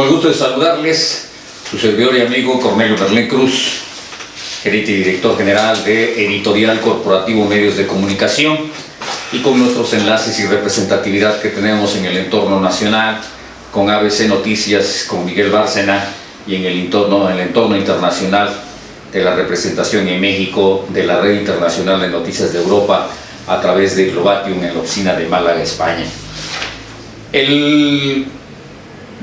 Con el gusto de saludarles, su servidor y amigo Cornelio Merlén Cruz, gerente y director general de Editorial Corporativo Medios de Comunicación, y con nuestros enlaces y representatividad que tenemos en el entorno nacional, con ABC Noticias, con Miguel Bárcena, y en el entorno internacional de la representación en México de la Red Internacional de Noticias de Europa a través de Globatium en la oficina de Málaga, España. El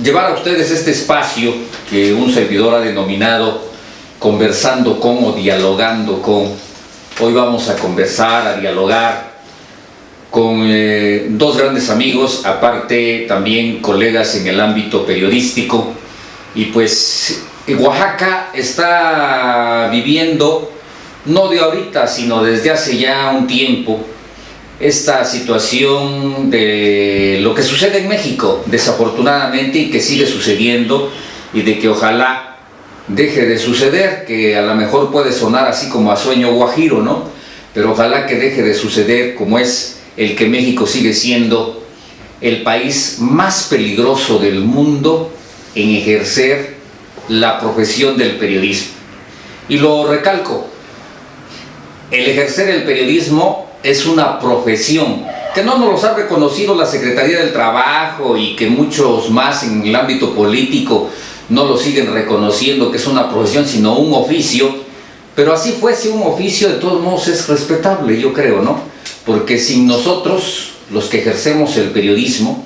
llevar a ustedes este espacio que un servidor ha denominado Conversando con o Dialogando con. Hoy vamos a conversar, a dialogar con dos grandes amigos, aparte también colegas en el ámbito periodístico. Y pues Oaxaca está viviendo, no de ahorita, sino desde hace ya un tiempo, esta situación de lo que sucede en México, desafortunadamente, y que sigue sucediendo, y de que ojalá deje de suceder, que a lo mejor puede sonar así como a sueño guajiro, ¿no? Pero ojalá que deje de suceder, como es el que México sigue siendo el país más peligroso del mundo en ejercer la profesión del periodismo. Y lo recalco, el ejercer el periodismo es una profesión que no nos los ha reconocido la Secretaría del Trabajo y que muchos más en el ámbito político no lo siguen reconociendo que es una profesión, sino un oficio. Pero así fuese un oficio, de todos modos es respetable, yo creo, ¿no? Porque sin nosotros, los que ejercemos el periodismo,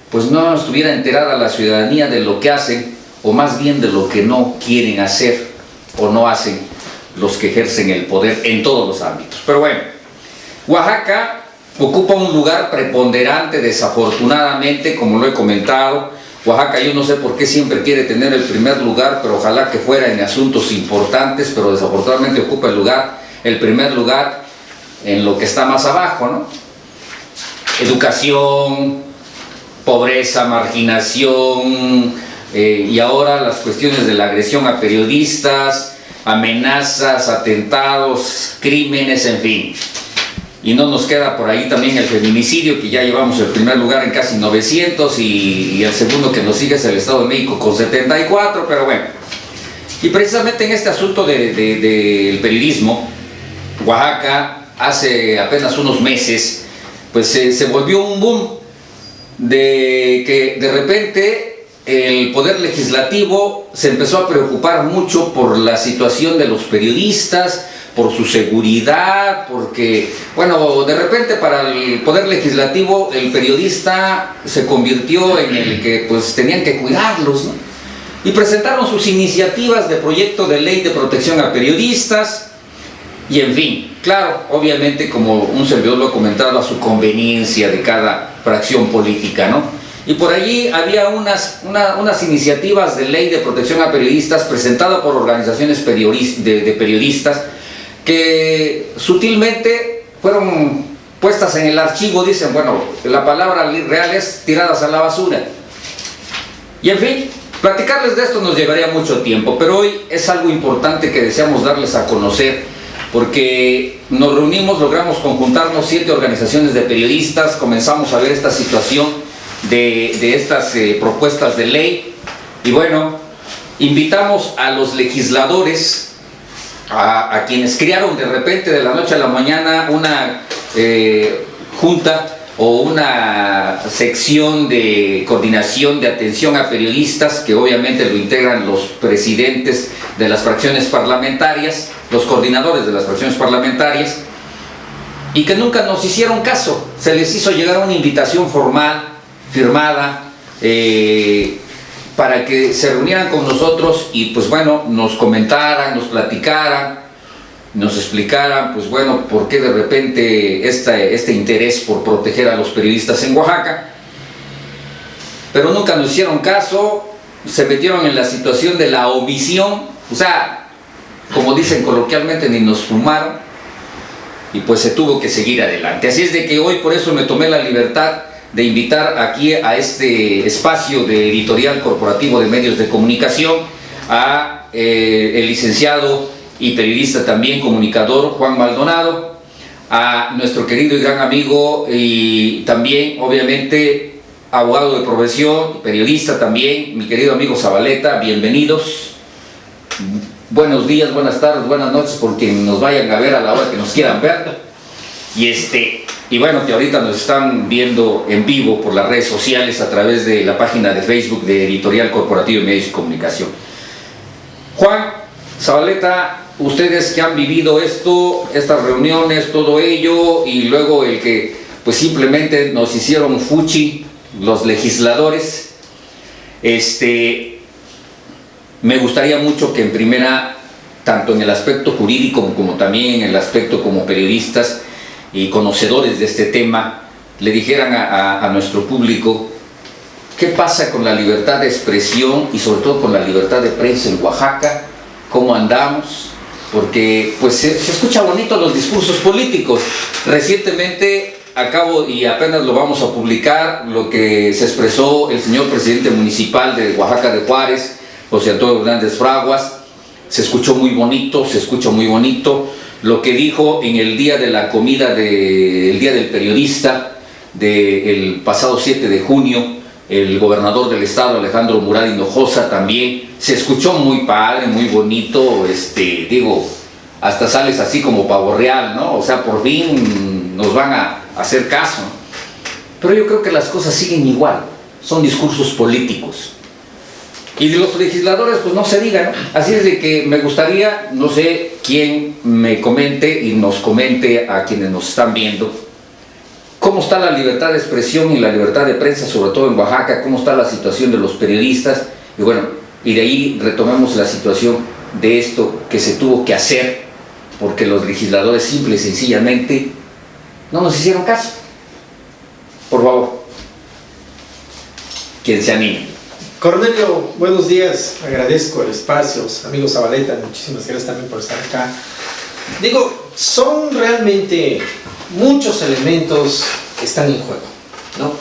pues no estuviera enterada la ciudadanía de lo que hacen, o más bien de lo que no quieren hacer o no hacen los que ejercen el poder en todos los ámbitos. Pero bueno, Oaxaca ocupa un lugar preponderante, desafortunadamente, como lo he comentado. Oaxaca, yo no sé por qué siempre quiere tener el primer lugar, pero ojalá que fuera en asuntos importantes, pero desafortunadamente ocupa el primer lugar en lo que está más abajo, ¿no? Educación, pobreza, marginación, y ahora las cuestiones de la agresión a periodistas, amenazas, atentados, crímenes, en fin. Y no nos queda por ahí también el feminicidio, que ya llevamos el primer lugar en casi 900, y el segundo que nos sigue es el Estado de México con 74, pero bueno. Y precisamente en este asunto del periodismo, Oaxaca hace apenas unos meses, pues se volvió un boom de que de repente el Poder Legislativo se empezó a preocupar mucho por la situación de los periodistas, por su seguridad, porque, bueno, de repente para el Poder Legislativo el periodista se convirtió en el que pues tenían que cuidarlos, ¿no? Y presentaron sus iniciativas de proyecto de ley de protección a periodistas, y en fin, claro, obviamente, como un servidor lo ha comentado, a su conveniencia de cada fracción política, ¿no? Y por allí había unas iniciativas de ley de protección a periodistas presentadas por organizaciones de periodistas que sutilmente fueron puestas en el archivo, dicen, bueno, la palabra real es tiradas a la basura. Y en fin, platicarles de esto nos llevaría mucho tiempo, pero hoy es algo importante que deseamos darles a conocer, porque nos reunimos, logramos conjuntarnos 7 organizaciones de periodistas, comenzamos a ver esta situación de estas propuestas de ley, y bueno, invitamos a los legisladores, a quienes crearon de repente de la noche a la mañana una junta o una sección de coordinación de atención a periodistas, que obviamente lo integran los presidentes de las fracciones parlamentarias, los coordinadores de las fracciones parlamentarias, y que nunca nos hicieron caso. Se les hizo llegar una invitación formal, firmada, para que se reunieran con nosotros y pues bueno, nos comentaran, nos platicaran, nos explicaran pues bueno, por qué de repente este interés por proteger a los periodistas en Oaxaca. Pero nunca nos hicieron caso, se metieron en la situación de la omisión, o sea, como dicen coloquialmente, ni nos fumaron, y pues se tuvo que seguir adelante. Así es de que hoy por eso me tomé la libertad de invitar aquí a este espacio de Editorial Corporativo de Medios de Comunicación a el licenciado y periodista también, comunicador, Juan Maldonado, a nuestro querido y gran amigo y también obviamente abogado de profesión, periodista también, mi querido amigo Zabaleta, bienvenidos. Buenos días, buenas tardes, buenas noches, por quienes nos vayan a ver a la hora que nos quieran ver. Y bueno, que ahorita nos están viendo en vivo por las redes sociales a través de la página de Facebook de Editorial Corporativo de Medios y Comunicación. Juan, Zabaleta, ustedes que han vivido esto, estas reuniones, todo ello, y luego el que pues simplemente nos hicieron fuchi los legisladores, me gustaría mucho que en primera, tanto en el aspecto jurídico como también en el aspecto como periodistas y conocedores de este tema, le dijeran a nuestro público qué pasa con la libertad de expresión y sobre todo con la libertad de prensa en Oaxaca, cómo andamos, porque pues se escucha bonito los discursos políticos. Recientemente acabo y apenas lo vamos a publicar lo que se expresó el señor presidente municipal de Oaxaca de Juárez, José Antonio Hernández Fraguas. Se escuchó muy bonito, se escucha muy bonito lo que dijo en el día de la comida el día del periodista del pasado 7 de junio, el gobernador del estado Alejandro Murat Hinojosa también. Se escuchó muy padre, muy bonito, digo, hasta sales así como pavo real, ¿no? O sea, por fin nos van a hacer caso, ¿no? Pero yo creo que las cosas siguen igual, son discursos políticos. Y de los legisladores, pues no se diga, ¿no? Así es de que me gustaría, no sé quién me comente y nos comente a quienes nos están viendo, cómo está la libertad de expresión y la libertad de prensa, sobre todo en Oaxaca, cómo está la situación de los periodistas, y bueno, y de ahí retomemos la situación de esto que se tuvo que hacer, porque los legisladores simple y sencillamente no nos hicieron caso. Por favor, quien se anime. Cornelio, buenos días, agradezco el espacio, amigos Zabaleta, muchísimas gracias también por estar acá. Digo, son realmente muchos elementos que están en juego, ¿no?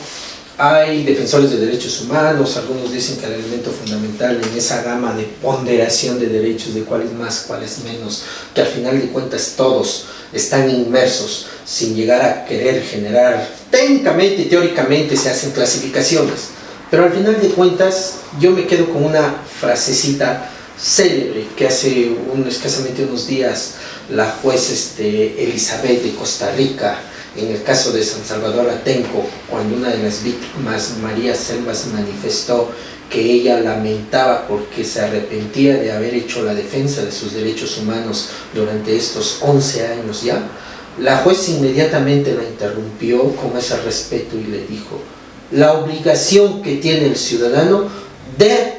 Hay defensores de derechos humanos, algunos dicen que el elemento fundamental en esa gama de ponderación de derechos, de cuál es más, cuál es menos, que al final de cuentas todos están inmersos sin llegar a querer generar, técnicamente y teóricamente se hacen clasificaciones, pero al final de cuentas yo me quedo con una frasecita célebre que hace escasamente unos días la juez Elizabeth de Costa Rica, en el caso de San Salvador Atenco, cuando una de las víctimas, María Selvas, manifestó que ella lamentaba porque se arrepentía de haber hecho la defensa de sus derechos humanos durante estos 11 años ya, la juez inmediatamente la interrumpió con ese respeto y le dijo: la obligación que tiene el ciudadano de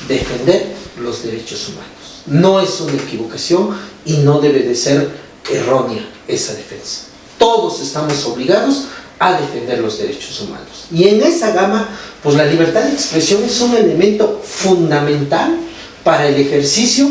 defender los derechos humanos. No es una equivocación y no debe de ser errónea esa defensa. Todos estamos obligados a defender los derechos humanos. Y en esa gama, pues la libertad de expresión es un elemento fundamental para el ejercicio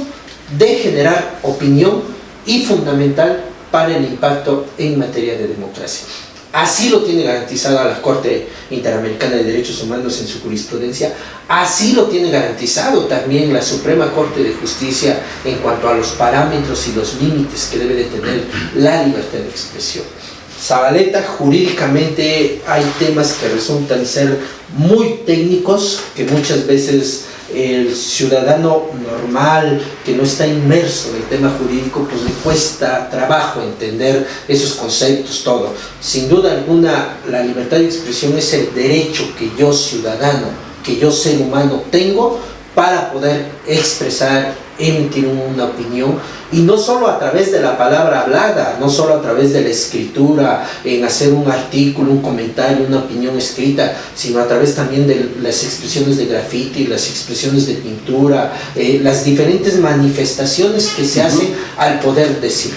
de generar opinión y fundamental para el impacto en materia de democracia. Así lo tiene garantizado la Corte Interamericana de Derechos Humanos en su jurisprudencia, así lo tiene garantizado también la Suprema Corte de Justicia en cuanto a los parámetros y los límites que debe de tener la libertad de expresión. Zabaleta, jurídicamente hay temas que resultan ser muy técnicos, que muchas veces el ciudadano normal que no está inmerso en el tema jurídico pues le cuesta trabajo entender esos conceptos, todo. Sin duda alguna la libertad de expresión es el derecho que yo ciudadano, que yo ser humano tengo para poder expresar, emitir una opinión, y no solo a través de la palabra hablada, no solo a través de la escritura, en hacer un artículo, un comentario, una opinión escrita, sino a través también de las expresiones de graffiti, las expresiones de pintura, las diferentes manifestaciones que se hacen al poder decir.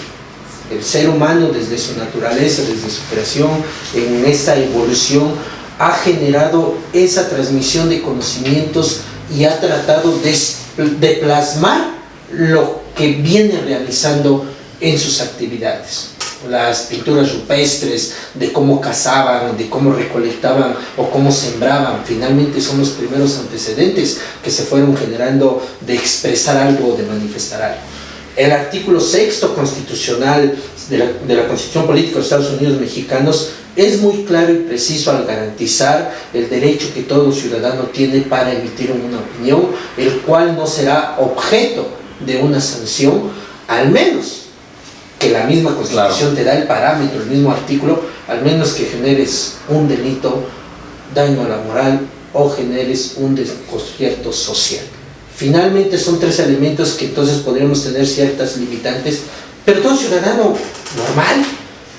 El ser humano desde su naturaleza, desde su creación, en esta evolución, ha generado esa transmisión de conocimientos y ha tratado de plasmar lo que viene realizando en sus actividades. Las pinturas rupestres, de cómo cazaban, de cómo recolectaban o cómo sembraban, finalmente son los primeros antecedentes que se fueron generando de expresar algo o de manifestar algo. El artículo 6º constitucional de la Constitución Política de los Estados Unidos Mexicanos es muy claro y preciso al garantizar el derecho que todo ciudadano tiene para emitir una opinión, el cual no será objeto de una sanción, al menos que la misma Constitución te da el parámetro, el mismo artículo, al menos que generes un delito, daño a la moral o generes un desconcierto social. Finalmente son tres elementos que entonces podríamos tener ciertas limitantes, pero todo ciudadano normal,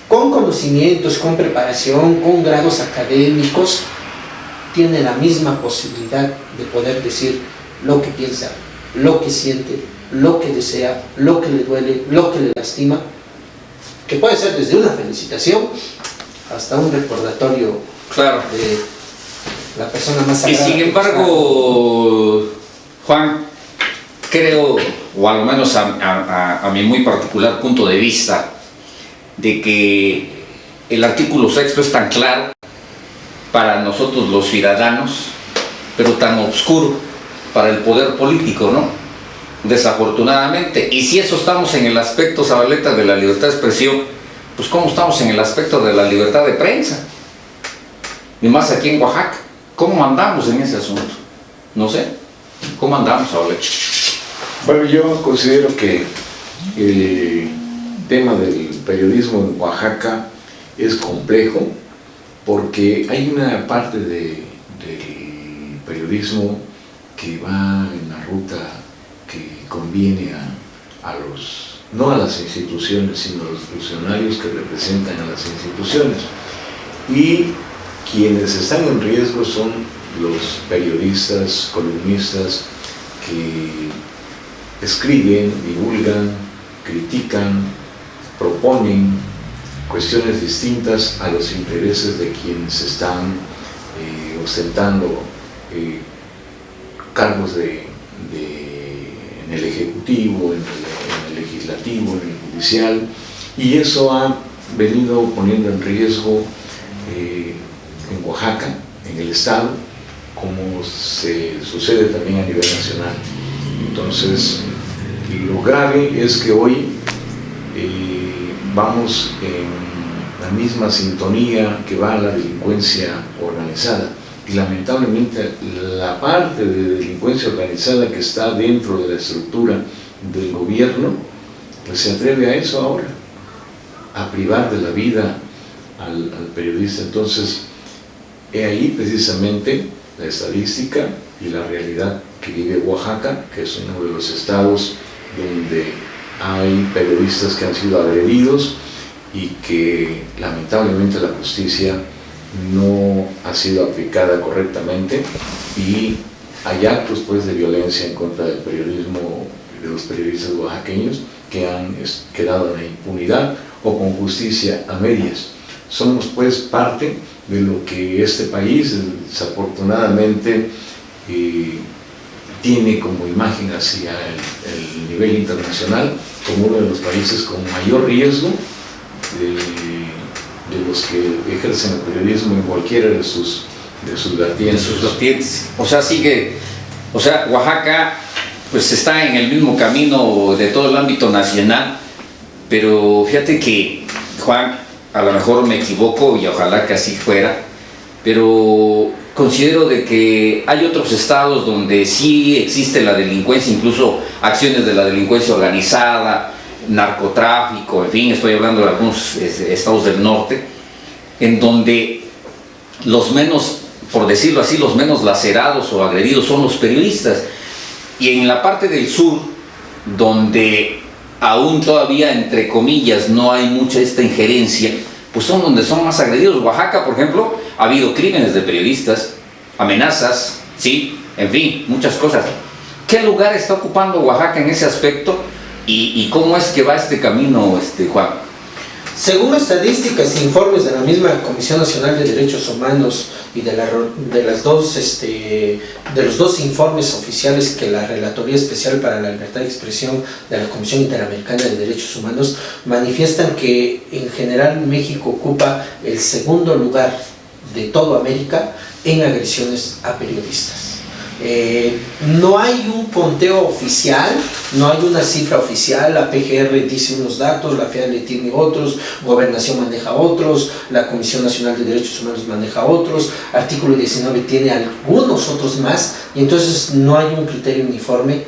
con conocimientos, con preparación, con grados académicos, tiene la misma posibilidad de poder decir lo que piensa, lo que siente, lo que desea, lo que le duele, lo que le lastima, que puede ser desde una felicitación hasta un recordatorio de la persona más sagrada. Y sin embargo, Juan, creo, o al menos a mi muy particular punto de vista, de que el artículo 6 es tan claro para nosotros los ciudadanos, pero tan oscuro para el poder político, ¿no? Desafortunadamente. Y si eso estamos en el aspecto, Zabaleta, de la libertad de expresión, pues ¿cómo estamos en el aspecto de la libertad de prensa? Y más aquí en Oaxaca, ¿cómo andamos en ese asunto? No sé, ¿cómo andamos, Zabaleta? Bueno, yo considero que el tema del periodismo en Oaxaca es complejo, porque hay una parte del periodismo que va en la ruta que conviene no a las instituciones, sino a los funcionarios que representan a las instituciones. Y quienes están en riesgo son los periodistas, columnistas que escriben, divulgan, critican, proponen cuestiones distintas a los intereses de quienes están ostentando cargos en el Ejecutivo, en el Legislativo, en el Judicial, y eso ha venido poniendo en riesgo en Oaxaca, en el Estado, como se sucede también a nivel nacional. Entonces, lo grave es que hoy vamos en la misma sintonía que va la delincuencia organizada, y lamentablemente la parte de delincuencia organizada que está dentro de la estructura del gobierno, pues se atreve a eso ahora, a privar de la vida al periodista. Entonces, he ahí precisamente la estadística y la realidad que vive Oaxaca, que es uno de los estados donde hay periodistas que han sido agredidos y que lamentablemente la justicia no ha sido aplicada correctamente, y hay actos pues de violencia en contra del periodismo, de los periodistas oaxaqueños, que han quedado en la impunidad o con justicia a medias. Somos pues parte de lo que este país desafortunadamente tiene como imagen hacia el nivel internacional como uno de los países con mayor riesgo de los que ejercen el periodismo en cualquiera de sus vertientes. O sea, Oaxaca pues está en el mismo camino de todo el ámbito nacional, pero fíjate que, Juan, a lo mejor me equivoco y ojalá que así fuera, pero considero de que hay otros estados donde sí existe la delincuencia, incluso acciones de la delincuencia organizada, narcotráfico, en fin, estoy hablando de algunos estados del norte, en donde los menos, por decirlo así, los menos lacerados o agredidos son los periodistas. Y en la parte del sur, donde aún todavía, entre comillas, no hay mucha esta injerencia, pues son donde son más agredidos. Oaxaca, por ejemplo, ha habido crímenes de periodistas, amenazas, sí, en fin, muchas cosas. ¿Qué lugar está ocupando Oaxaca en ese aspecto? ¿Y cómo es que va este camino, Juan? Según estadísticas e informes de la misma Comisión Nacional de Derechos Humanos y de los dos informes oficiales que la Relatoría Especial para la Libertad de Expresión de la Comisión Interamericana de Derechos Humanos manifiestan que en general México ocupa el segundo lugar de toda América en agresiones a periodistas. No hay un conteo oficial, no hay una cifra oficial. La PGR dice unos datos, la FEADLE tiene otros, Gobernación maneja otros, la Comisión Nacional de Derechos Humanos maneja otros, artículo 19 tiene algunos otros más, y entonces no hay un criterio uniforme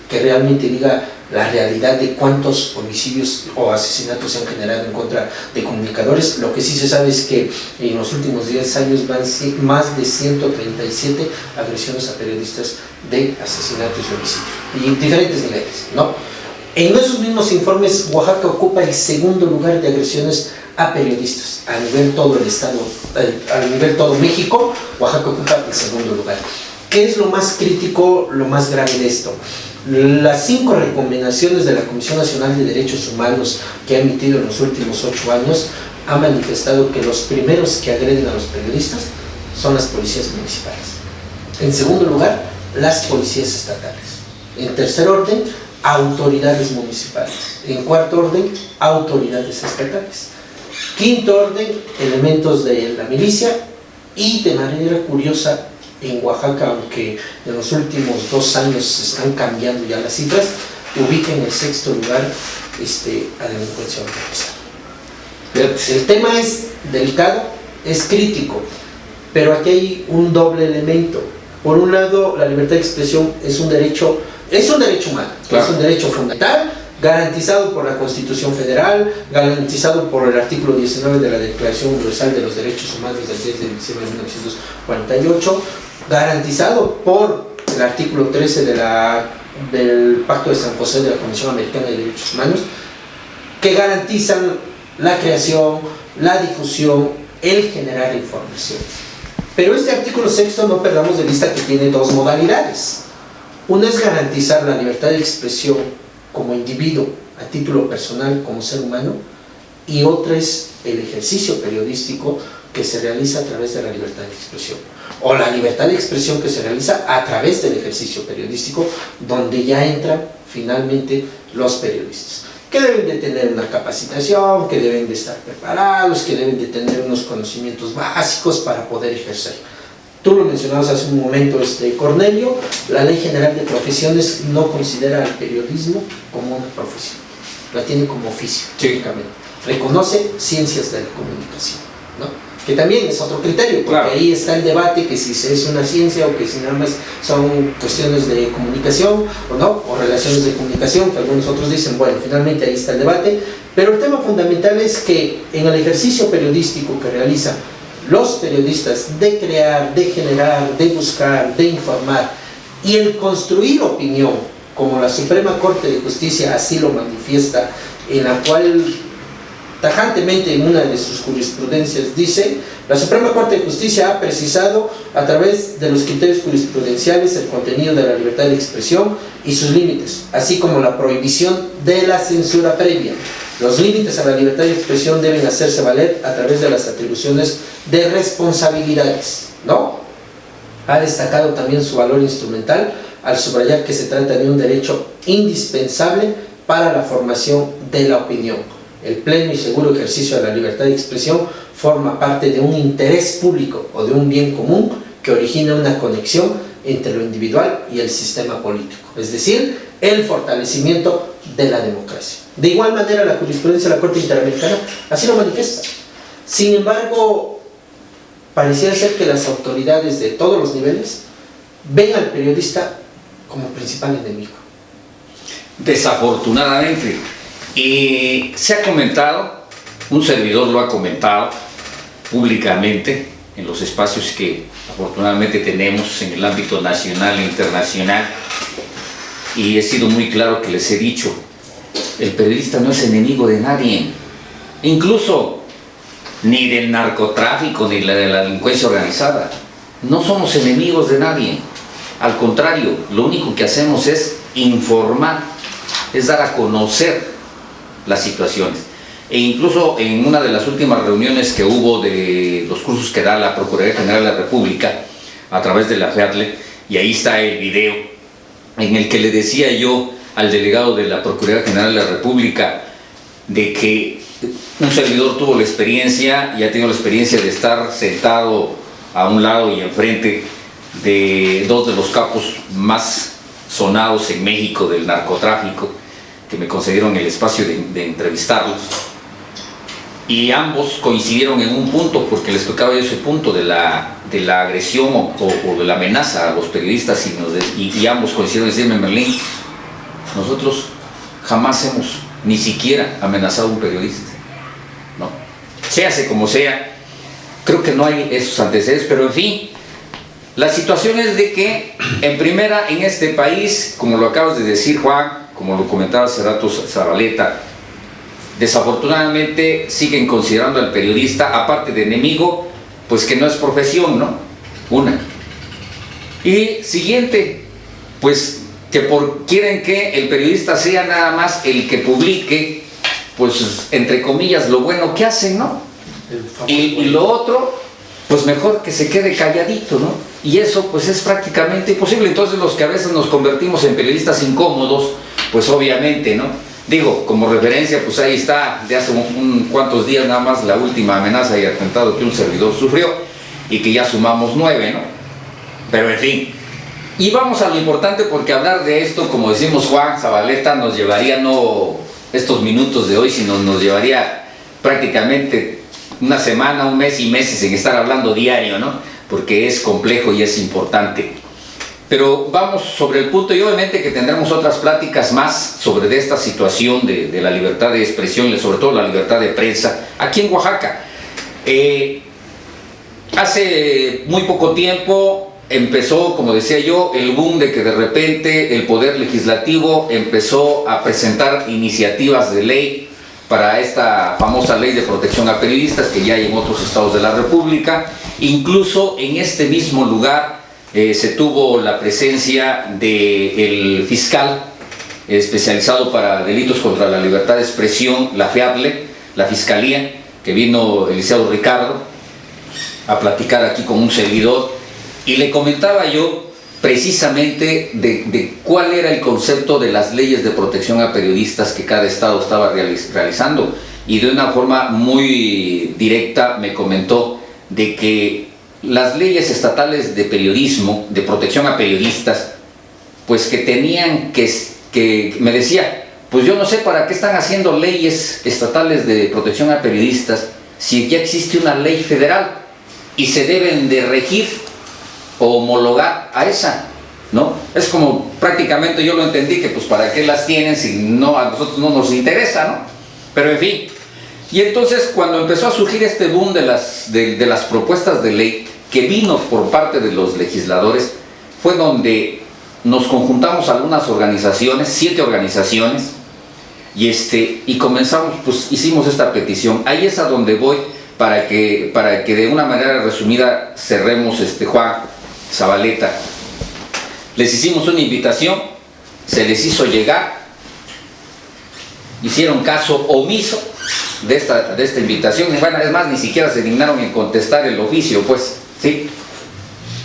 que realmente diga la realidad de cuántos homicidios o asesinatos se han generado en contra de comunicadores. Lo que sí se sabe es que en los últimos 10 años van más de 137 agresiones a periodistas de asesinatos y homicidios, y en diferentes niveles, ¿no? En esos mismos informes, Oaxaca ocupa el segundo lugar de agresiones a periodistas a nivel todo el estado, a nivel todo México. Oaxaca ocupa el segundo lugar. ¿Qué es lo más crítico, lo más grave de esto? Las 5 recomendaciones de la Comisión Nacional de Derechos Humanos que ha emitido en los últimos 8 años ha manifestado que los primeros que agreden a los periodistas son las policías municipales. En segundo lugar, las policías estatales. En tercer orden, autoridades municipales. En cuarto orden, autoridades estatales. Quinto orden, elementos de la milicia. Y de manera curiosa, en Oaxaca, aunque en los últimos 2 años se están cambiando ya las cifras, ubica en el sexto lugar a delincuencia organizada. El tema es delicado, es crítico, pero aquí hay un doble elemento. Por un lado, la libertad de expresión es un derecho humano, claro, es un derecho fundamental, garantizado por la Constitución Federal, garantizado por el artículo 19 de la Declaración Universal de los Derechos Humanos del 10 de diciembre de 1948, garantizado por el artículo 13 del Pacto de San José de la Comisión Americana de Derechos Humanos, que garantizan la creación, la difusión, el generar información. Pero este artículo sexto, no perdamos de vista que tiene 2 modalidades. Una es garantizar la libertad de expresión como individuo, a título personal, como ser humano, y otra es el ejercicio periodístico que se realiza a través de la libertad de expresión, o la libertad de expresión que se realiza a través del ejercicio periodístico, donde ya entran finalmente los periodistas, que deben de tener una capacitación, que deben de estar preparados, que deben de tener unos conocimientos básicos para poder ejercer. Tú lo mencionabas hace un momento, Cornelio, la Ley General de Profesiones no considera al periodismo como una profesión, la tiene como oficio, técnicamente. Reconoce ciencias de la comunicación, ¿no? Que también es otro criterio, porque claro, ahí está el debate que si es una ciencia o que si nada más son cuestiones de comunicación o no, o relaciones de comunicación, que algunos otros dicen, bueno, finalmente ahí está el debate, pero el tema fundamental es que en el ejercicio periodístico que realizan los periodistas de crear, de generar, de buscar, de informar, y el construir opinión, como la Suprema Corte de Justicia así lo manifiesta, en la cual tajantemente en una de sus jurisprudencias dice: la Suprema Corte de Justicia ha precisado a través de los criterios jurisprudenciales el contenido de la libertad de expresión y sus límites, así como la prohibición de la censura previa. Los límites a la libertad de expresión deben hacerse valer a través de las atribuciones de responsabilidades, ¿no? Ha destacado también su valor instrumental al subrayar que se trata de un derecho indispensable para la formación de la opinión. El pleno y seguro ejercicio de la libertad de expresión forma parte de un interés público o de un bien común que origina una conexión entre lo individual y el sistema político, es decir, el fortalecimiento de la democracia. De igual manera, la jurisprudencia de la Corte Interamericana así lo manifiesta. Sin embargo, pareciera ser que las autoridades de todos los niveles ven al periodista como principal enemigo. Desafortunadamente. Y se ha comentado, un servidor lo ha comentado públicamente en los espacios que afortunadamente tenemos en el ámbito nacional e internacional, y he sido muy claro que les he dicho: el periodista no es enemigo de nadie, incluso ni del narcotráfico ni de la delincuencia organizada. No somos enemigos de nadie, al contrario, lo único que hacemos es informar, es dar a conocer las situaciones. E incluso en una de las últimas reuniones que hubo de los cursos que da la Procuraduría General de la República a través de la FEADLE, y ahí está el video en el que le decía yo al delegado de la Procuraduría General de la República de que un servidor tuvo la experiencia y ha tenido la experiencia de estar sentado a un lado y enfrente de dos de los capos más sonados en México del narcotráfico, que me concedieron el espacio de entrevistarlos. Y ambos coincidieron en un punto, porque les tocaba ese punto de la agresión o de la amenaza a los periodistas, y ambos coincidieron en decirme: Merlín, nosotros jamás hemos ni siquiera amenazado a un periodista, ¿no? Séase como sea, creo que no hay esos antecedentes, pero en fin, la situación es de que, en primera, en este país, como lo acabas de decir, Juan, como lo comentaba hace rato Zabaleta, desafortunadamente siguen considerando al periodista, aparte de enemigo, pues que no es profesión, ¿no? Una. Y siguiente, pues que quieren que el periodista sea nada más el que publique, pues entre comillas, lo bueno que hacen, ¿no? Y lo otro, pues mejor que se quede calladito, ¿no? Y eso pues es prácticamente imposible. Entonces los que a veces nos convertimos en periodistas incómodos, pues obviamente, ¿no? Digo, como referencia, pues ahí está, de hace cuantos días nada más, la última amenaza y atentado que un servidor sufrió, y que ya sumamos 9, ¿no? Pero en fin, y vamos a lo importante, porque hablar de esto, como decimos Juan, Zabaleta, nos llevaría no estos minutos de hoy, sino nos llevaría prácticamente una semana, un mes y meses en estar hablando diario, ¿no? Porque es complejo y es importante. Pero vamos sobre el punto, y obviamente que tendremos otras pláticas más sobre esta situación de la libertad de expresión, sobre todo la libertad de prensa, aquí en Oaxaca. Hace muy poco tiempo empezó, como decía yo, el boom de que de repente el Poder Legislativo empezó a presentar iniciativas de ley para esta famosa ley de protección a periodistas que ya hay en otros estados de la República. Incluso en este mismo lugar se tuvo la presencia del fiscal especializado para delitos contra la libertad de expresión, la FEADLE, la Fiscalía, que vino el licenciado Ricardo a platicar aquí con un servidor, y le comentaba yo precisamente de cuál era el concepto de las leyes de protección a periodistas que cada estado estaba realizando, y de una forma muy directa me comentó de que las leyes estatales de periodismo, de protección a periodistas, pues que tenían que me decía, pues yo no sé para qué están haciendo leyes estatales de protección a periodistas si ya existe una ley federal y se deben de regir o homologar a esa, ¿no? Es como prácticamente yo lo entendí, que pues para qué las tienen si no, a nosotros no nos interesa, ¿no? Pero en fin. Y entonces cuando empezó a surgir este boom de las propuestas de ley que vino por parte de los legisladores, fue donde nos conjuntamos algunas organizaciones, 7 organizaciones, y comenzamos, pues hicimos esta petición. Ahí es a donde voy para que de una manera resumida cerremos, Juan, Zabaleta. Les hicimos una invitación, se les hizo llegar, hicieron caso omiso de esta invitación, y bueno, es más, ni siquiera se dignaron en contestar el oficio, pues, ¿sí?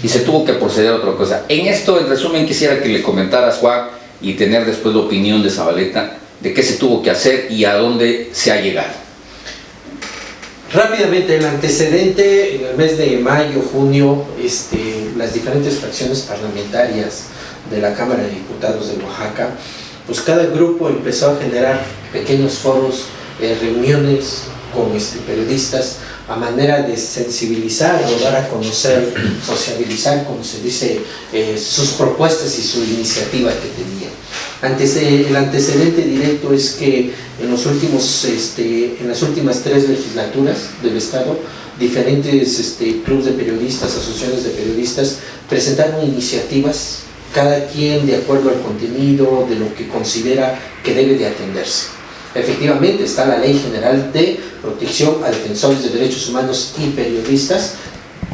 Y se tuvo que proceder a otra cosa. En esto, en resumen, quisiera que le comentaras, Juan, y tener después la opinión de Zabaleta, de qué se tuvo que hacer y a dónde se ha llegado. Rápidamente, el antecedente: en el mes de mayo, junio, las diferentes fracciones parlamentarias de la Cámara de Diputados de Oaxaca, pues cada grupo empezó a generar pequeños foros, reuniones con periodistas, a manera de sensibilizar o dar a conocer, sociabilizar, como se dice, sus propuestas y su iniciativa que tenían. El antecedente directo es que en las últimas 3 legislaturas del Estado, diferentes clubes de periodistas, asociaciones de periodistas, presentaron iniciativas, cada quien de acuerdo al contenido, de lo que considera que debe de atenderse. Efectivamente está la Ley General de Protección a Defensores de Derechos Humanos y Periodistas,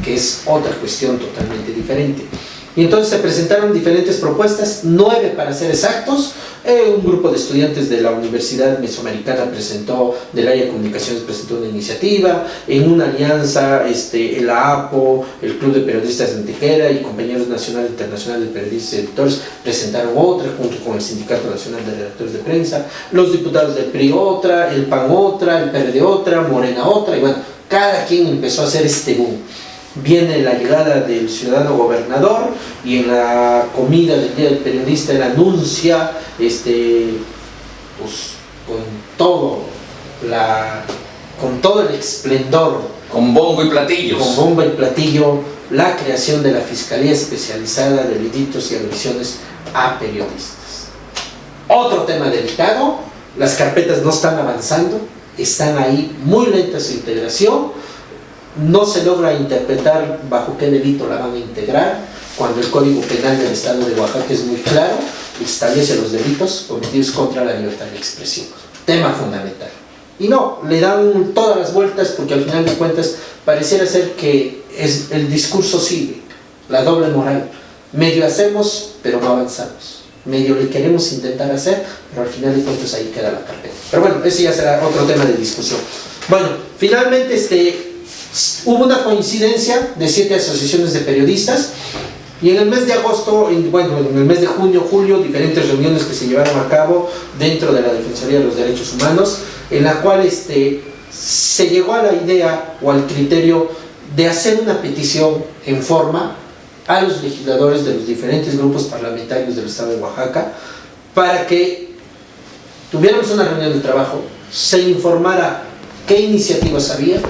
que es otra cuestión totalmente diferente. Y entonces se presentaron diferentes propuestas, 9 para ser exactos. Un grupo de estudiantes de la Universidad Mesoamericana del área de comunicaciones presentó una iniciativa. En una alianza, el APO, el Club de Periodistas de Antequera y Compañeros Nacional e Internacional de Periodistas y Editores presentaron otra, junto con el Sindicato Nacional de Redactores de Prensa. Los diputados del PRI otra, el PAN otra, el PRD otra, Morena otra, y bueno, cada quien empezó a hacer este boom. viene la llegada del ciudadano gobernador y en la comida del Día del Periodista él anuncia pues, con todo el esplendor, con bombo y platillos, con bomba y platillo, la creación de la Fiscalía Especializada de Delitos y Agresiones a Periodistas. Otro tema delicado, las carpetas no están avanzando, están ahí muy lentas su integración, no se logra interpretar bajo qué delito la van a integrar, cuando el Código Penal del Estado de Oaxaca es muy claro, establece los delitos cometidos contra la libertad de expresión. Tema fundamental. Y no, le dan todas las vueltas porque al final de cuentas pareciera ser que el discurso sigue, la doble moral. Medio hacemos, pero no avanzamos. Medio le queremos intentar hacer, pero al final de cuentas ahí queda la carpeta. Pero bueno, ese ya será otro tema de discusión. Bueno, finalmente hubo una coincidencia de 7 asociaciones de periodistas y en el mes de agosto, en el mes de junio, julio, diferentes reuniones que se llevaron a cabo dentro de la Defensoría de los Derechos Humanos, en la cual se llegó a la idea o al criterio de hacer una petición en forma a los legisladores de los diferentes grupos parlamentarios del Estado de Oaxaca para que tuviéramos una reunión de trabajo, se informara qué iniciativas había,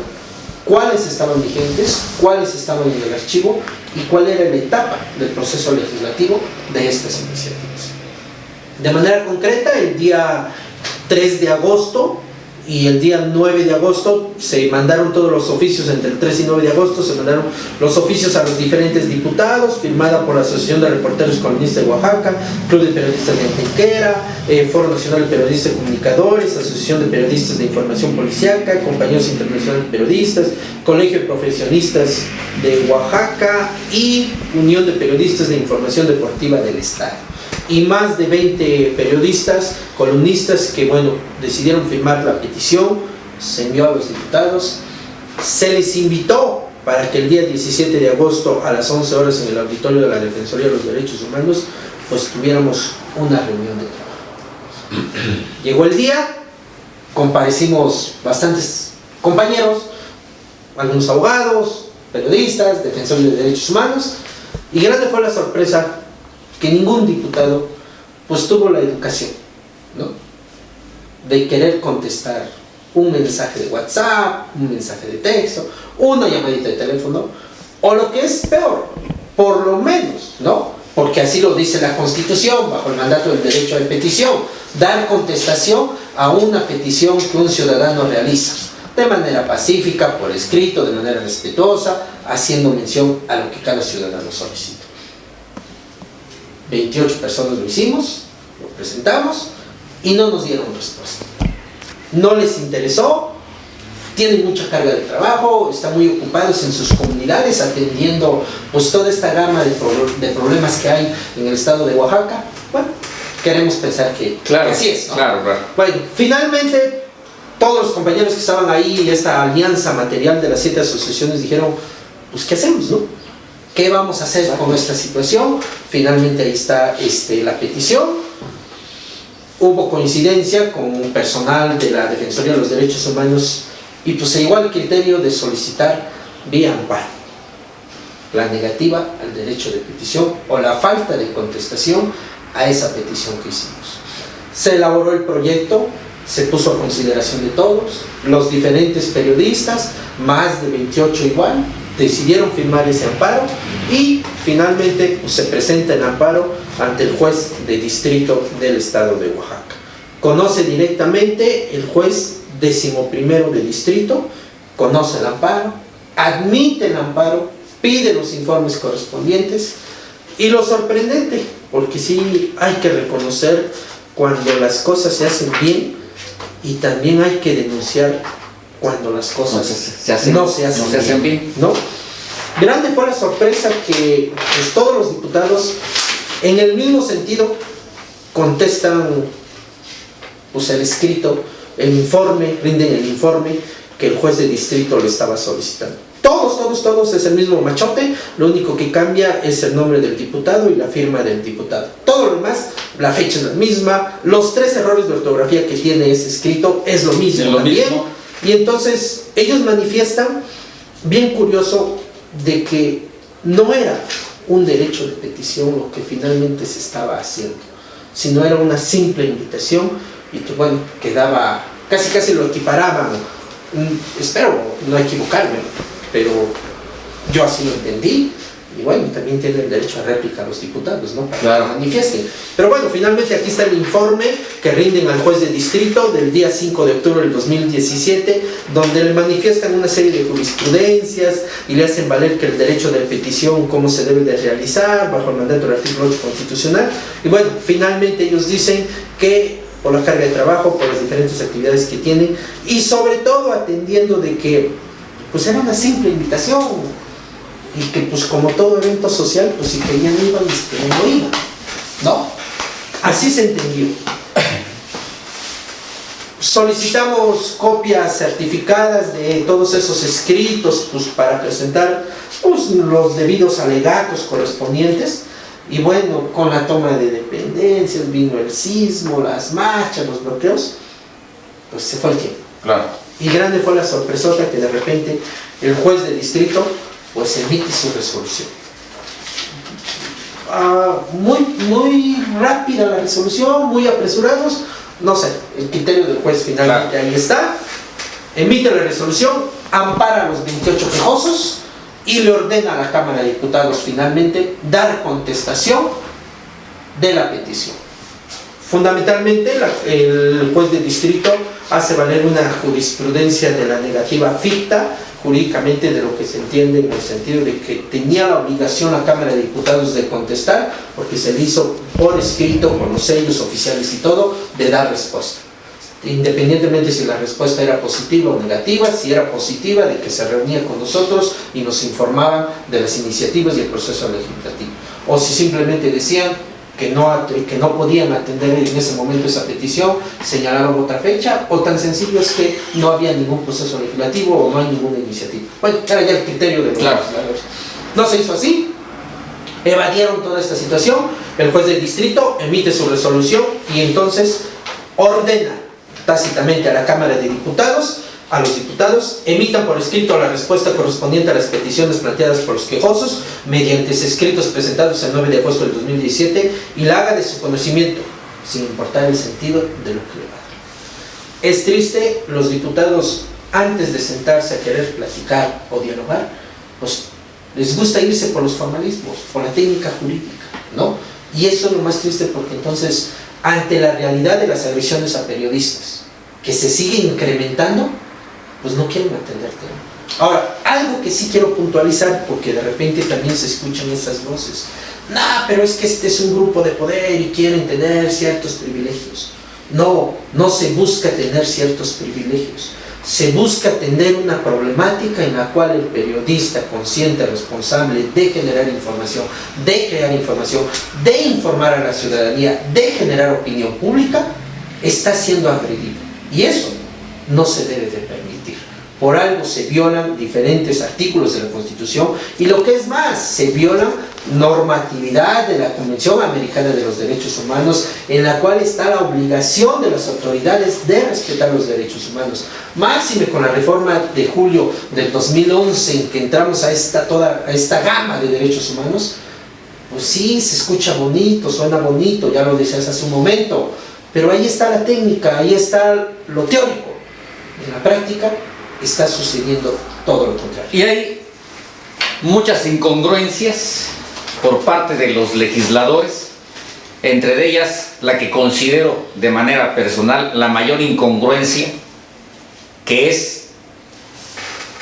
cuáles estaban vigentes, cuáles estaban en el archivo y cuál era la etapa del proceso legislativo de estas iniciativas. De manera concreta, el día 3 de agosto y el día 9 de agosto se mandaron todos los oficios, entre el 3 y 9 de agosto se mandaron los oficios a los diferentes diputados, firmada por la Asociación de Reporteros Columnistas de Oaxaca, Club de Periodistas de Antequera, Foro Nacional de Periodistas y Comunicadores, Asociación de Periodistas de Información Policiaca, Compañeros Internacionales de Periodistas, Colegio de Profesionistas de Oaxaca y Unión de Periodistas de Información Deportiva del Estado. Y más de 20 periodistas, columnistas que, decidieron firmar la petición, se envió a los diputados, se les invitó para que el día 17 de agosto a las 11 horas en el auditorio de la Defensoría de los Derechos Humanos, pues tuviéramos una reunión de trabajo. Llegó el día, comparecimos bastantes compañeros, algunos abogados, periodistas, defensores de derechos humanos, y grande fue la sorpresa que ningún diputado pues tuvo la educación, ¿no?, de querer contestar un mensaje de WhatsApp, un mensaje de texto, una llamadita de teléfono, o lo que es peor, por lo menos, ¿no?, porque así lo dice la Constitución, bajo el mandato del derecho de petición, dar contestación a una petición que un ciudadano realiza, de manera pacífica, por escrito, de manera respetuosa, haciendo mención a lo que cada ciudadano solicita. 28 personas lo hicimos, lo presentamos y no nos dieron respuesta. No les interesó, tienen mucha carga de trabajo, están muy ocupados en sus comunidades atendiendo pues toda esta gama de problemas que hay en el estado de Oaxaca. Bueno, queremos pensar que así es, ¿no? Claro. Bueno, finalmente todos los compañeros que estaban ahí, esta alianza material de las 7 asociaciones, dijeron, pues ¿qué hacemos, no? ¿Qué vamos a hacer con esta situación? Finalmente ahí está la petición. Hubo coincidencia con personal de la Defensoría de los Derechos Humanos y pues se llegó al criterio de solicitar vía amparo la negativa al derecho de petición o la falta de contestación a esa petición que hicimos. Se elaboró el proyecto, se puso a consideración de todos, los diferentes periodistas, más de 28 igual, decidieron firmar ese amparo y finalmente pues, se presenta el amparo ante el juez de distrito del estado de Oaxaca. Conoce directamente el juez 11º de distrito, conoce el amparo, admite el amparo, pide los informes correspondientes y lo sorprendente, porque sí hay que reconocer cuando las cosas se hacen bien y también hay que denunciar cuando las cosas no se hacen bien, ¿no? Grande fue la sorpresa que pues, todos los diputados en el mismo sentido contestan pues, el escrito, el informe, rinden el informe que el juez de distrito le estaba solicitando. Todos es el mismo machote, lo único que cambia es el nombre del diputado y la firma del diputado. Todo lo demás, la fecha es la misma, los 3 errores de ortografía que tiene ese escrito es lo mismo también. Y entonces ellos manifiestan, bien curioso, de que no era un derecho de petición lo que finalmente se estaba haciendo, sino era una simple invitación y que bueno, quedaba, casi lo equiparaban, espero no equivocarme, pero yo así lo entendí. Y bueno, también tienen derecho a réplica a los diputados, ¿no? Para claro, que manifiesten. Pero bueno, finalmente aquí está el informe que rinden al juez de distrito del día 5 de octubre del 2017, donde le manifiestan una serie de jurisprudencias y le hacen valer que el derecho de petición, cómo se debe de realizar, bajo el mandato del artículo 8 constitucional. Y bueno, finalmente ellos dicen que por la carga de trabajo, por las diferentes actividades que tienen, y sobre todo atendiendo de que pues era una simple invitación, y que pues como todo evento social, pues si querían iban y si querían no iban, ¿no? Así se entendió. Solicitamos copias certificadas de todos esos escritos pues para presentar pues los debidos alegatos correspondientes. Y bueno, con la toma de dependencias, vino el sismo, las marchas, los bloqueos, pues se fue el tiempo. claro. Y grande fue la sorpresota que de repente el juez de distrito pues emite su resolución. Muy rápida la resolución, muy apresurados, no sé, el criterio del juez finalmente claro. Ahí está, emite la resolución, ampara a los 28 quejosos y le ordena a la Cámara de Diputados finalmente dar contestación de la petición. Fundamentalmente el juez de distrito hace valer una jurisprudencia de la negativa ficta, jurídicamente de lo que se entiende en el sentido de que tenía la obligación la Cámara de Diputados de contestar, porque se le hizo por escrito, con los sellos oficiales y todo, de dar respuesta. Independientemente si la respuesta era positiva o negativa, si era positiva, de que se reunía con nosotros y nos informaban de las iniciativas y el proceso legislativo. O si simplemente decían que no podían atender en ese momento esa petición, señalaron otra fecha, o tan sencillo es que no había ningún proceso legislativo o no hay ninguna iniciativa. Bueno, era ya el criterio de los legisladores. No se hizo así, evadieron toda esta situación, el juez del distrito emite su resolución y entonces ordena tácitamente a la Cámara de Diputados, a los diputados, emitan por escrito la respuesta correspondiente a las peticiones planteadas por los quejosos mediante escritos presentados el 9 de agosto del 2017 y la haga de su conocimiento, sin importar el sentido de lo que le va. Es triste, los diputados antes de sentarse a querer platicar o dialogar, pues les gusta irse por los formalismos, por la técnica jurídica, ¿no? Y eso es lo más triste porque entonces, ante la realidad de las agresiones a periodistas, que se siguen incrementando, pues no quieren atender el tema. Ahora, algo que sí quiero puntualizar, porque de repente también se escuchan esas voces. No, pero es que este es un grupo de poder y quieren tener ciertos privilegios. No, no se busca tener ciertos privilegios. Se busca atender una problemática en la cual el periodista consciente, responsable de generar información, de crear información, de informar a la ciudadanía, de generar opinión pública, está siendo agredido. Y eso no se debe de permitir. Por algo se violan diferentes artículos de la Constitución y lo que es más, se viola normatividad de la Convención Americana de los Derechos Humanos, en la cual está la obligación de las autoridades de respetar los derechos humanos. Máxime con la reforma de julio del 2011 en que entramos a esta gama de derechos humanos, pues sí, se escucha bonito, suena bonito, ya lo decías hace un momento, pero ahí está la técnica, ahí está lo teórico. En la práctica está sucediendo todo lo contrario. Y hay muchas incongruencias por parte de los legisladores, entre ellas la que considero de manera personal la mayor incongruencia, que es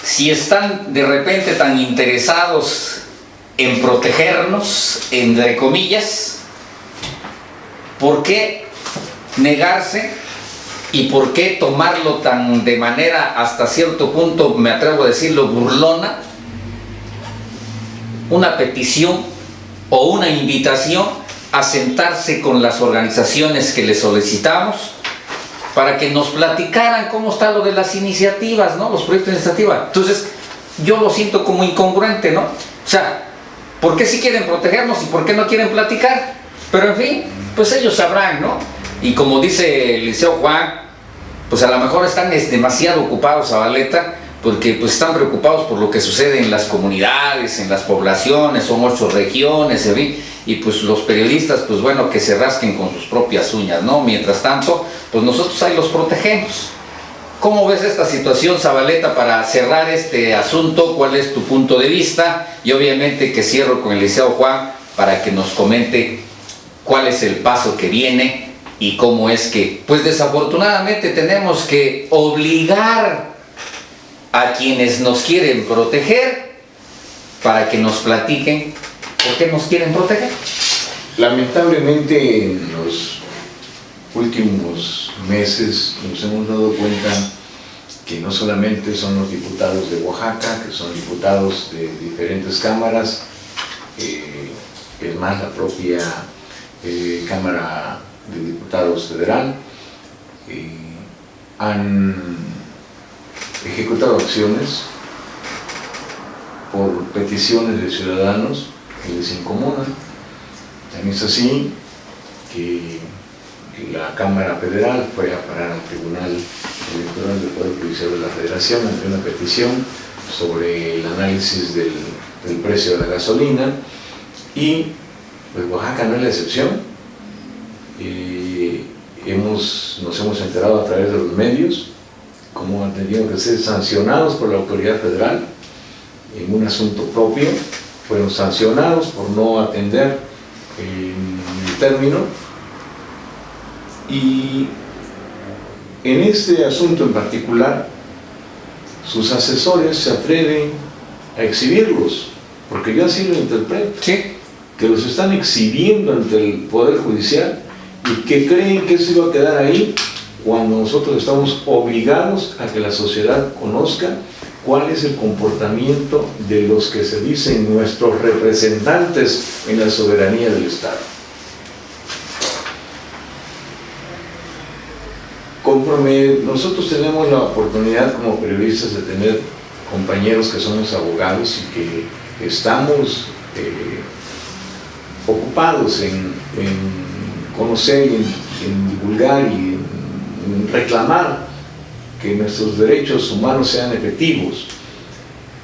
si están de repente tan interesados en protegernos, entre comillas, ¿por qué negarse y por qué tomarlo tan de manera hasta cierto punto, me atrevo a decirlo, burlona, una petición o una invitación a sentarse con las organizaciones que les solicitamos para que nos platicaran cómo está lo de las iniciativas, ¿no? Los proyectos de iniciativa? Entonces, yo lo siento como incongruente, ¿no? O sea, ¿por qué sí quieren protegernos y por qué no quieren platicar? Pero en fin, pues ellos sabrán, ¿no? Y como dice el liceo Juan, pues a lo mejor están demasiado ocupados, Zabaleta, porque pues están preocupados por lo que sucede en las comunidades, en las poblaciones, son 8 regiones, en fin, y pues los periodistas, pues bueno, que se rasquen con sus propias uñas, ¿no? Mientras tanto, pues nosotros ahí los protegemos. ¿Cómo ves esta situación, Zabaleta, para cerrar este asunto? ¿Cuál es tu punto de vista? Y obviamente que cierro con el licenciado Juan para que nos comente cuál es el paso que viene y cómo es que, pues desafortunadamente tenemos que obligar a quienes nos quieren proteger para que nos platiquen por qué nos quieren proteger. Lamentablemente en los últimos meses nos hemos dado cuenta que no solamente son los diputados de Oaxaca, que son diputados de diferentes cámaras, es más la propia Cámara de Diputados Federal, han ejecutado acciones por peticiones de ciudadanos que les incomodan. También es así que la Cámara Federal fue a parar al Tribunal Electoral del Poder Judicial de la Federación ante una petición sobre el análisis del precio de la gasolina, y pues Oaxaca no es la excepción. Nos hemos enterado a través de los medios cómo han tenido que ser sancionados por la autoridad federal en un asunto propio. Fueron sancionados por no atender el término, y en este asunto en particular sus asesores se atreven a exhibirlos, porque yo así lo interpreto, Sí. que los están exhibiendo ante el Poder Judicial y que creen que eso iba a quedar ahí, cuando nosotros estamos obligados a que la sociedad conozca cuál es el comportamiento de los que se dicen nuestros representantes en la soberanía del Estado. Conforme nosotros tenemos la oportunidad como periodistas de tener compañeros que somos abogados y que estamos ocupados en conocer y en divulgar y en reclamar que nuestros derechos humanos sean efectivos,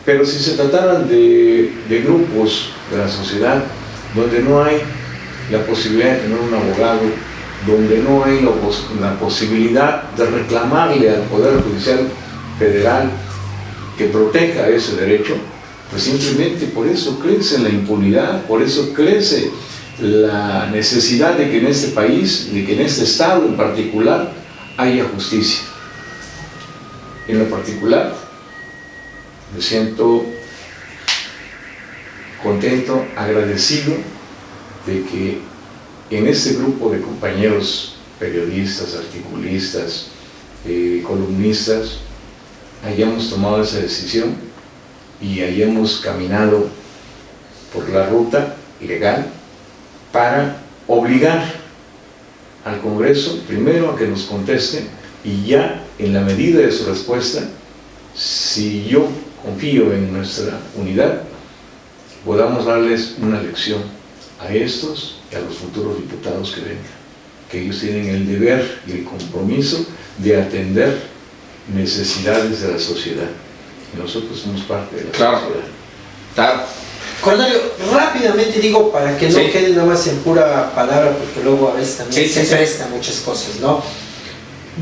pero si se trataran de grupos de la sociedad donde no hay la posibilidad de tener un abogado, donde no hay la posibilidad de reclamarle al Poder Judicial Federal que proteja ese derecho, pues simplemente por eso crece la impunidad, por eso crece la necesidad de que en este país, de que en este estado en particular, haya justicia. En lo particular, me siento contento, agradecido de que en este grupo de compañeros periodistas, articulistas, columnistas, hayamos tomado esa decisión y hayamos caminado por la ruta legal para obligar al Congreso primero a que nos conteste, y ya en la medida de su respuesta, si yo confío en nuestra unidad, podamos darles una lección a estos y a los futuros diputados que vengan, que ellos tienen el deber y el compromiso de atender necesidades de la sociedad, y nosotros somos parte de la sociedad. Claro. Cornelio, rápidamente digo, para que no Sí. quede nada más en pura palabra, porque luego a veces también Sí, se sí, sí. presta muchas cosas, ¿no?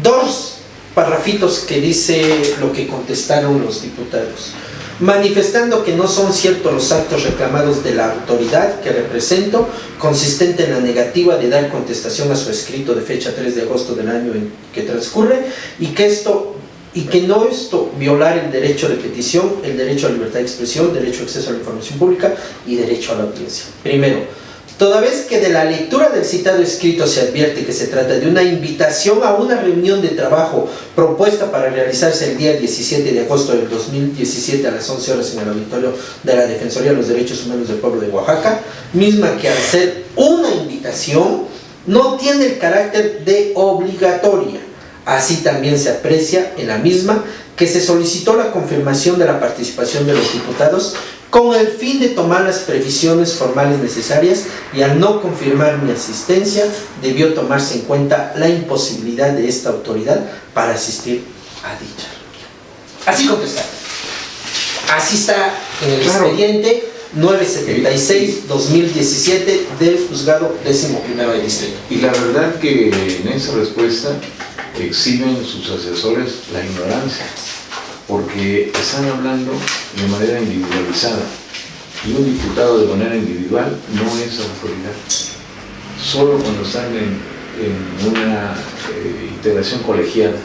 2 parrafitos que dice lo que contestaron los diputados. Manifestando que no son ciertos los actos reclamados de la autoridad que represento, consistente en la negativa de dar contestación a su escrito de fecha 3 de agosto del año en que transcurre, y que no violar el derecho de petición, el derecho a libertad de expresión, derecho a acceso a la información pública y derecho a la audiencia. Primero, toda vez que de la lectura del citado escrito se advierte que se trata de una invitación a una reunión de trabajo propuesta para realizarse el día 17 de agosto del 2017 a las 11 horas en el auditorio de la Defensoría de los Derechos Humanos del Pueblo de Oaxaca, misma que al ser una invitación no tiene el carácter de obligatoria. Así también se aprecia en la misma que se solicitó la confirmación de la participación de los diputados con el fin de tomar las previsiones formales necesarias, y al no confirmar mi asistencia debió tomarse en cuenta la imposibilidad de esta autoridad para asistir a dicha reunión. Así contestaron. Así está en el Claro. expediente 976-2017 del Juzgado 11º de Distrito. Y la verdad que en esa respuesta exhiben sus asesores la ignorancia, porque están hablando de manera individualizada y un diputado de manera individual no es autoridad. Solo cuando están en una integración colegiada,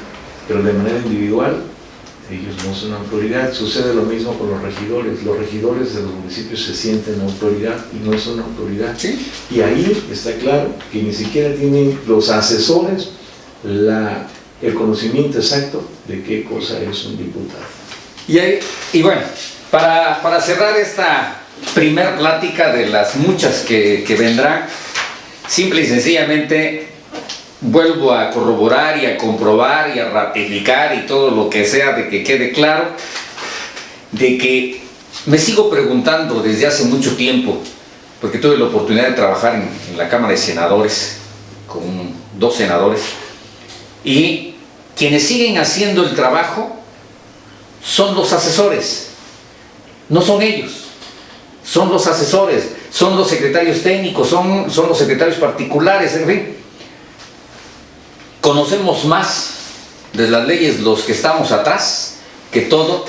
pero de manera individual ellos no son autoridad. Sucede lo mismo con los regidores. Los regidores de los municipios se sienten autoridad y no son autoridad. ¿Sí? Y ahí está claro que ni siquiera tienen los asesores el conocimiento exacto de qué cosa es un diputado. Y bueno, para cerrar esta primer plática de las muchas que vendrán, simple y sencillamente vuelvo a corroborar y a comprobar y a ratificar y todo lo que sea de que quede claro, de que me sigo preguntando desde hace mucho tiempo, porque tuve la oportunidad de trabajar en la Cámara de Senadores con 2 senadores, y quienes siguen haciendo el trabajo son los asesores, no son ellos, son los asesores, son los secretarios técnicos, son los secretarios particulares, en fin. Conocemos más de las leyes los que estamos atrás que todos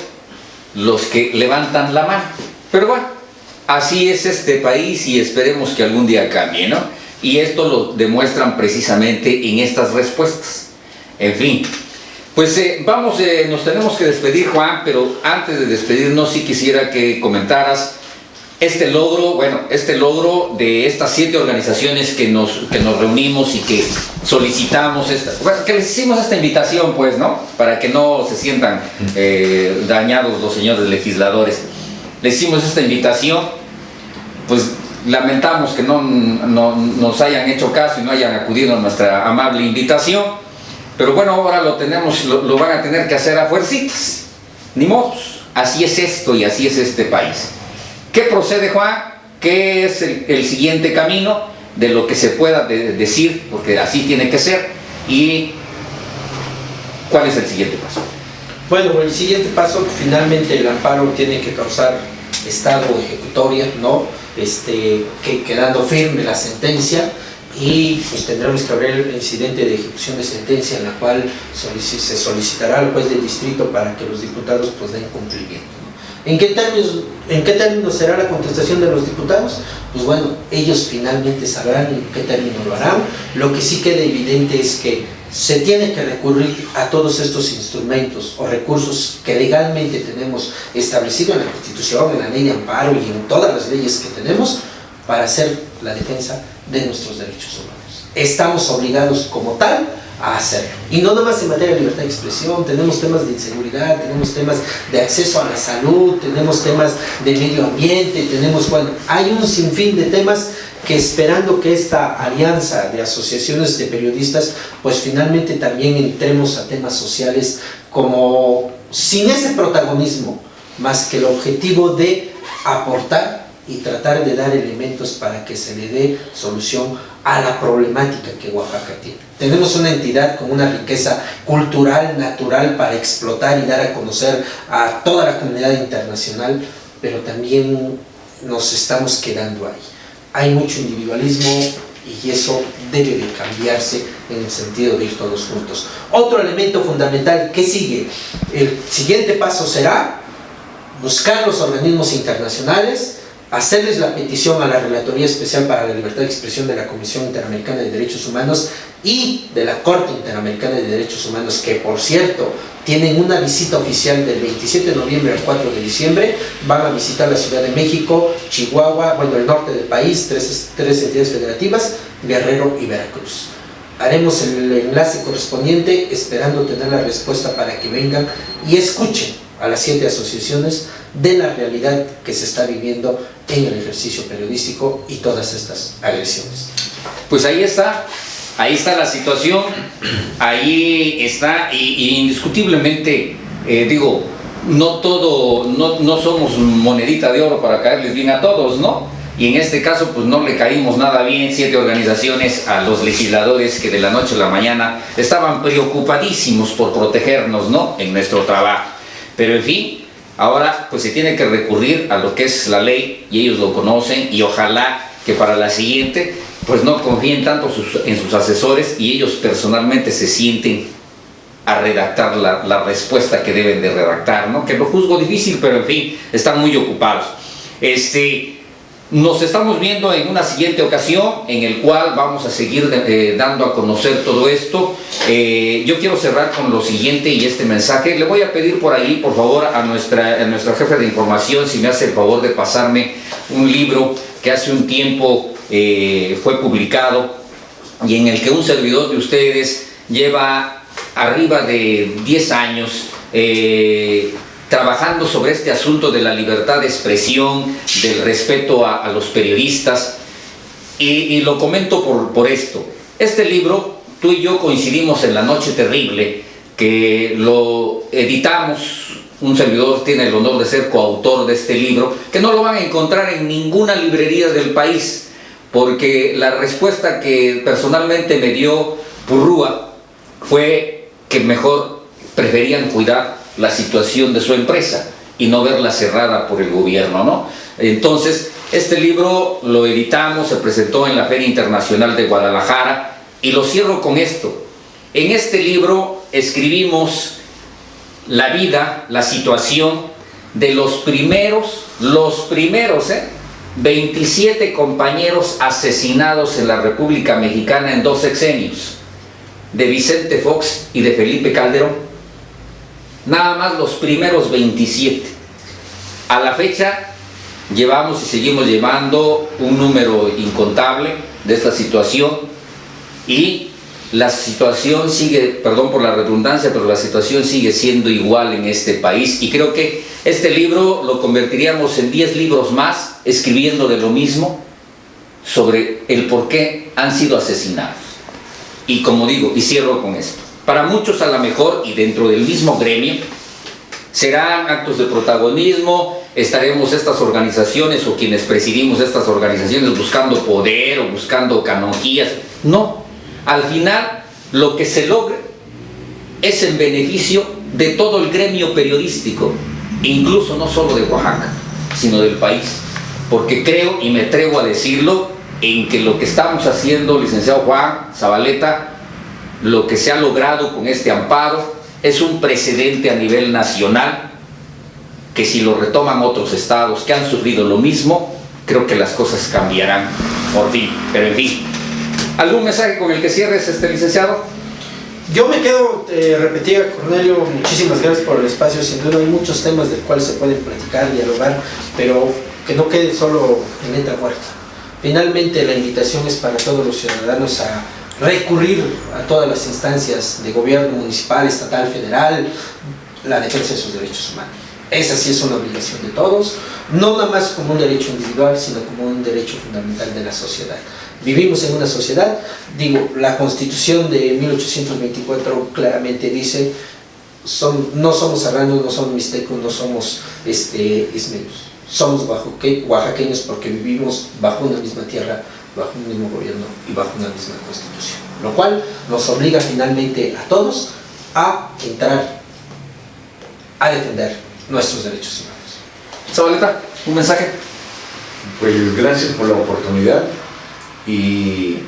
los que levantan la mano. Pero bueno, así es este país y esperemos que algún día cambie, ¿no? Y esto lo demuestran precisamente en estas respuestas. En fin, pues nos tenemos que despedir, Juan, pero antes de despedirnos sí quisiera que comentaras este logro de estas 7 organizaciones que nos reunimos y que solicitamos que les hicimos esta invitación, pues, ¿no? Para que no se sientan dañados los señores legisladores. Les hicimos esta invitación, pues lamentamos que no nos hayan hecho caso y no hayan acudido a nuestra amable invitación, pero bueno, ahora lo van a tener que hacer a fuercitas, ni modos, así es esto y así es este país. ¿Qué procede, Juan? ¿Qué es el siguiente camino de lo que se pueda decir? Porque así tiene que ser. ¿Y cuál es el siguiente paso? Bueno, el siguiente paso, finalmente el amparo tiene que causar estado ejecutoria, ¿no? Quedando firme la sentencia, y pues tendremos que abrir el incidente de ejecución de sentencia, en la cual se solicitará al juez del distrito para que los diputados pues den cumplimiento, ¿no? ¿En qué términos será la contestación de los diputados? Pues bueno, ellos finalmente sabrán en qué término lo harán. Lo que sí queda evidente es que se tiene que recurrir a todos estos instrumentos o recursos que legalmente tenemos establecido en la Constitución, en la ley de amparo y en todas las leyes que tenemos para hacer la defensa de nuestros derechos humanos. Estamos obligados como tal a hacerlo. Y no nomás en materia de libertad de expresión, tenemos temas de inseguridad, tenemos temas de acceso a la salud, tenemos temas de medio ambiente, hay un sinfín de temas que, esperando que esta alianza de asociaciones de periodistas, pues finalmente también entremos a temas sociales como sin ese protagonismo, más que el objetivo de aportar y tratar de dar elementos para que se le dé solución a la problemática que Oaxaca tiene. Tenemos una entidad con una riqueza cultural, natural, para explotar y dar a conocer a toda la comunidad internacional, pero también nos estamos quedando ahí. Hay mucho individualismo y eso debe de cambiarse en el sentido de ir todos juntos. Otro elemento fundamental que sigue, el siguiente paso será buscar los organismos internacionales, hacerles la petición a la Relatoría Especial para la Libertad de Expresión de la Comisión Interamericana de Derechos Humanos y de la Corte Interamericana de Derechos Humanos, que por cierto tienen una visita oficial del 27 de noviembre al 4 de diciembre, van a visitar la Ciudad de México, Chihuahua, el norte del país, tres entidades federativas, Guerrero y Veracruz. Haremos el enlace correspondiente esperando tener la respuesta para que vengan y escuchen a las 7 asociaciones de la realidad que se está viviendo en el ejercicio periodístico y todas estas agresiones. Pues ahí está la situación, ahí está, y indiscutiblemente, no somos monedita de oro para caerles bien a todos, ¿no? Y en este caso, pues no le caímos nada bien 7 organizaciones a los legisladores que de la noche a la mañana estaban preocupadísimos por protegernos, ¿no? En nuestro trabajo. Pero en fin, Ahora pues se tiene que recurrir a lo que es la ley y ellos lo conocen, y ojalá que para la siguiente pues no confíen tanto en sus asesores y ellos personalmente se sienten a redactar la respuesta que deben de redactar, ¿no? Que lo juzgo difícil, pero en fin, están muy ocupados. Nos estamos viendo en una siguiente ocasión en el cual vamos a seguir dando a conocer todo esto. Yo quiero cerrar con lo siguiente y este mensaje. Le voy a pedir por ahí, por favor, a nuestra jefe de información, si me hace el favor de pasarme un libro que hace un tiempo fue publicado y en el que un servidor de ustedes lleva arriba de 10 años trabajando sobre este asunto de la libertad de expresión, del respeto a los periodistas, y lo comento por esto. Este libro, tú y yo coincidimos en La Noche Terrible, que lo editamos, un servidor tiene el honor de ser coautor de este libro, que no lo van a encontrar en ninguna librería del país, porque la respuesta que personalmente me dio Purrúa fue que mejor preferían cuidar la situación de su empresa y no verla cerrada por el gobierno, ¿no? Entonces, este libro lo editamos, se presentó en la Feria Internacional de Guadalajara, y lo cierro con esto. En este libro escribimos la vida, la situación de los primeros, 27 compañeros asesinados en la República Mexicana en 2 sexenios, de Vicente Fox y de Felipe Calderón. Nada más los primeros 27. A la fecha llevamos y seguimos llevando un número incontable de esta situación, y la situación sigue, perdón por la redundancia, pero la situación sigue siendo igual en este país, y creo que este libro lo convertiríamos en 10 libros más escribiendo de lo mismo sobre el por qué han sido asesinados. Y como digo, y cierro con esto, para muchos a lo mejor, y dentro del mismo gremio, serán actos de protagonismo, estaremos estas organizaciones o quienes presidimos estas organizaciones buscando poder o buscando canonjías. No, al final lo que se logra es en beneficio de todo el gremio periodístico, incluso no solo de Oaxaca, sino del país, porque creo y me atrevo a decirlo, en que lo que estamos haciendo, licenciado Juan Zabaleta, lo que se ha logrado con este amparo es un precedente a nivel nacional, que si lo retoman otros estados que han sufrido lo mismo, creo que las cosas cambiarán por fin. Pero en fin, ¿algún mensaje con el que cierres, licenciado? Yo me quedo, repetía Cornelio, muchísimas gracias por el espacio. Sin duda hay muchos temas del cual se pueden platicar, dialogar, pero que no quede solo en letra muerta. Finalmente la invitación es para todos los ciudadanos a recurrir a todas las instancias de gobierno municipal, estatal, federal, la defensa de sus derechos humanos. Esa sí es una obligación de todos, no nada más como un derecho individual, sino como un derecho fundamental de la sociedad. Vivimos en una sociedad, la Constitución de 1824 claramente dice, no somos serranos, no somos mixtecos, no somos ismeños, somos oaxaqueños porque vivimos bajo una misma tierra, bajo un mismo gobierno y bajo una misma Constitución, lo cual nos obliga finalmente a todos a entrar a defender nuestros derechos humanos. Zabaleta, un mensaje. Pues gracias por la oportunidad y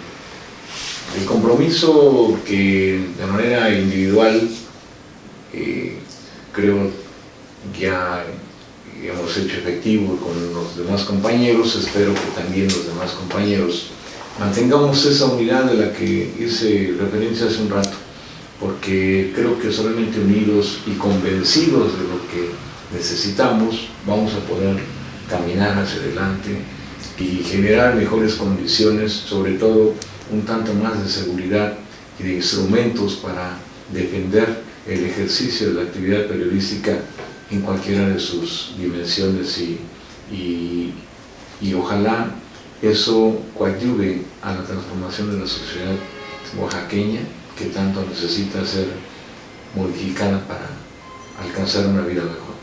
el compromiso que de manera individual creo ya hemos hecho efectivo con los demás compañeros. Espero que también los demás compañeros mantengamos esa unidad de la que hice referencia hace un rato, porque creo que solamente unidos y convencidos de lo que necesitamos vamos a poder caminar hacia adelante y generar mejores condiciones, sobre todo un tanto más de seguridad y de instrumentos para defender el ejercicio de la actividad periodística en cualquiera de sus dimensiones, y ojalá eso coadyuve a la transformación de la sociedad oaxaqueña, que tanto necesita ser modificada para alcanzar una vida mejor.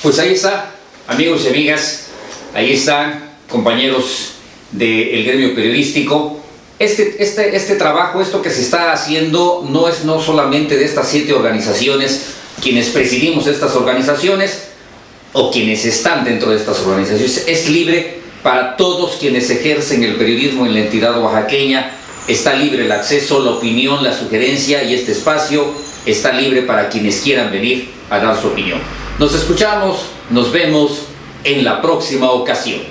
Pues ahí está, amigos y amigas, ahí están, compañeros del gremio periodístico. Este trabajo, esto que se está haciendo, no es solamente de estas 7 organizaciones, quienes presidimos estas organizaciones o quienes están dentro de estas organizaciones. Es libre para todos quienes ejercen el periodismo en la entidad oaxaqueña. Está libre el acceso, la opinión, la sugerencia, y este espacio está libre para quienes quieran venir a dar su opinión. Nos escuchamos, nos vemos en la próxima ocasión.